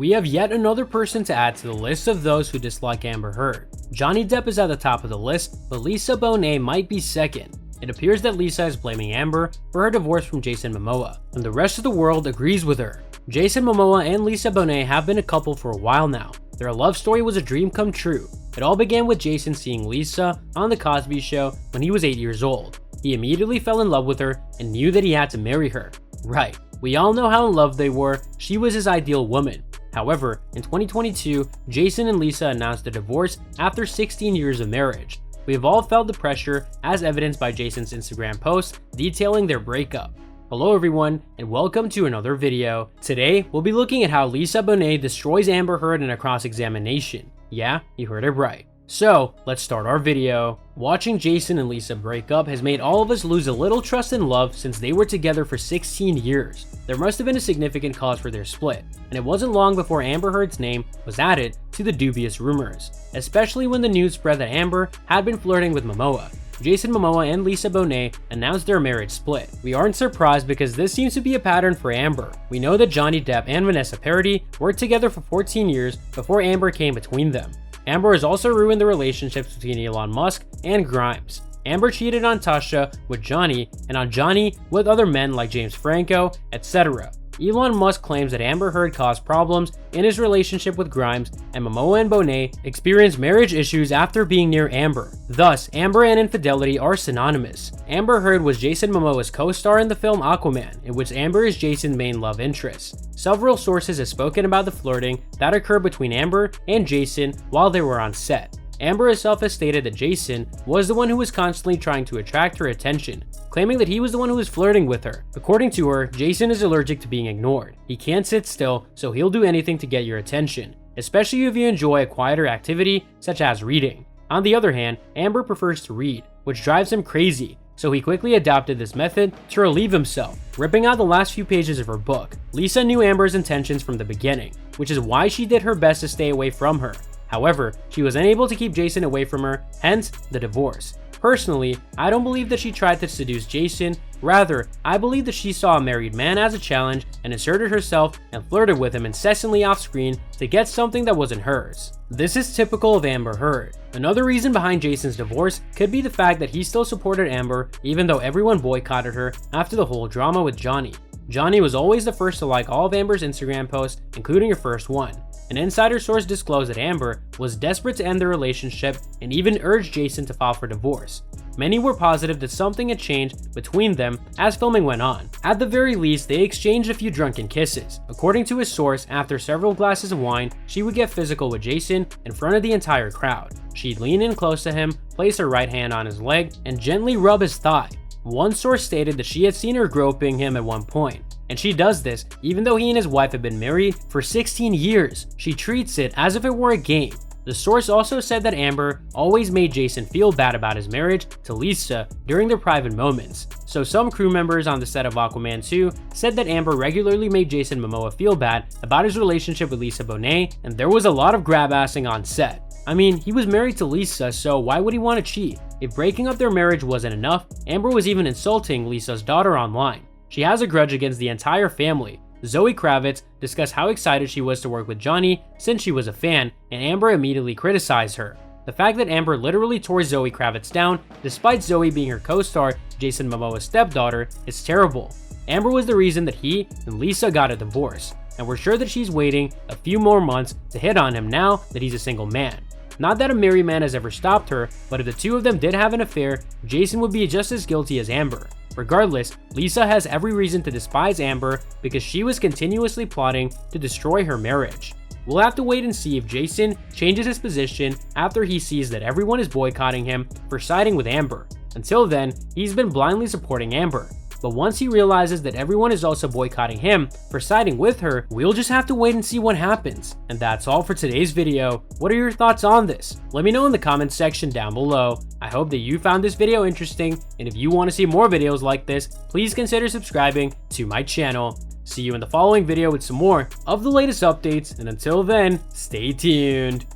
we have yet another person to add to the list of those who dislike Amber Heard. Johnny Depp is at the top of the list, but Lisa Bonet might be second. It appears that Lisa is blaming Amber for her divorce from Jason Momoa, and the rest of the world agrees with her. Jason Momoa and Lisa Bonet have been a couple for a while now. Their love story was a dream come true. It all began with Jason seeing Lisa on The Cosby Show when he was 8 years old. He immediately fell in love with her and knew that he had to marry her. Right, we all know how in love they were. She was his ideal woman. However, in 2022, Jason and Lisa announced a divorce after 16 years of marriage. We have all felt the pressure, as evidenced by Jason's Instagram post detailing their breakup. Hello everyone, and welcome to another video. Today, we'll be looking at how Lisa Bonet destroys Amber Heard in a cross-examination. Yeah, you heard it right. So, let's start our video. Watching Jason and Lisa break up has made all of us lose a little trust and love since they were together for 16 years. There must have been a significant cause for their split, and it wasn't long before Amber Heard's name was added to the dubious rumors, especially when the news spread that Amber had been flirting with Momoa. Jason Momoa and Lisa Bonet announced their marriage split. We aren't surprised because this seems to be a pattern for Amber. We know that Johnny Depp and Vanessa Paradis worked together for 14 years before Amber came between them. Amber has also ruined the relationships between Elon Musk and Grimes. Amber cheated on Tasha with Johnny and on Johnny with other men like James Franco, etc. Elon Musk claims that Amber Heard caused problems in his relationship with Grimes, and Momoa and Bonet experienced marriage issues after being near Amber. Thus, Amber and infidelity are synonymous. Amber Heard was Jason Momoa's co-star in the film Aquaman, in which Amber is Jason's main love interest. Several sources have spoken about the flirting that occurred between Amber and Jason while they were on set. Amber herself has stated that Jason was the one who was constantly trying to attract her attention, claiming that he was the one who was flirting with her. According to her, Jason is allergic to being ignored. He can't sit still, so he'll do anything to get your attention, especially if you enjoy a quieter activity such as reading. On the other hand, Amber prefers to read, which drives him crazy, so he quickly adopted this method to relieve himself, ripping out the last few pages of her book. Lisa knew Amber's intentions from the beginning, which is why she did her best to stay away from her. However, she was unable to keep Jason away from her, hence the divorce. Personally, I don't believe that she tried to seduce Jason. Rather, I believe that she saw a married man as a challenge and inserted herself and flirted with him incessantly off screen to get something that wasn't hers. This is typical of Amber Heard. Another reason behind Jason's divorce could be the fact that he still supported Amber even though everyone boycotted her after the whole drama with Johnny. Johnny was always the first to like all of Amber's Instagram posts, including her first one. An insider source disclosed that Amber was desperate to end their relationship and even urged Jason to file for divorce. Many were positive that something had changed between them as filming went on. At the very least, they exchanged a few drunken kisses. According to his source, after several glasses of wine, she would get physical with Jason in front of the entire crowd. She'd lean in close to him, place her right hand on his leg, and gently rub his thigh. One source stated that she had seen her groping him at one point. And she does this even though he and his wife have been married for 16 years. She treats it as if it were a game. The source also said that Amber always made Jason feel bad about his marriage to Lisa during their private moments. So some crew members on the set of Aquaman 2 said that Amber regularly made Jason Momoa feel bad about his relationship with Lisa Bonet, and there was a lot of grab-assing on set. I mean, he was married to Lisa, so why would he want to cheat? If breaking up their marriage wasn't enough, Amber was even insulting Lisa's daughter online. She has a grudge against the entire family. Zoe Kravitz discussed how excited she was to work with Johnny since she was a fan, and Amber immediately criticized her. The fact that Amber literally tore Zoe Kravitz down, despite Zoe being her co-star, Jason Momoa's stepdaughter, is terrible. Amber was the reason that he and Lisa got a divorce, and we're sure that she's waiting a few more months to hit on him now that he's a single man. Not that a married man has ever stopped her, but if the two of them did have an affair, Jason would be just as guilty as Amber. Regardless, Lisa has every reason to despise Amber because she was continuously plotting to destroy her marriage. We'll have to wait and see if Jason changes his position after he sees that everyone is boycotting him for siding with Amber. Until then, he's been blindly supporting Amber. But once he realizes that everyone is also boycotting him for siding with her, we'll just have to wait and see what happens. And that's all for today's video. What are your thoughts on this? Let me know in the comments section down below. I hope that you found this video interesting, and if you want to see more videos like this, please consider subscribing to my channel. See you in the following video with some more of the latest updates, and until then, stay tuned.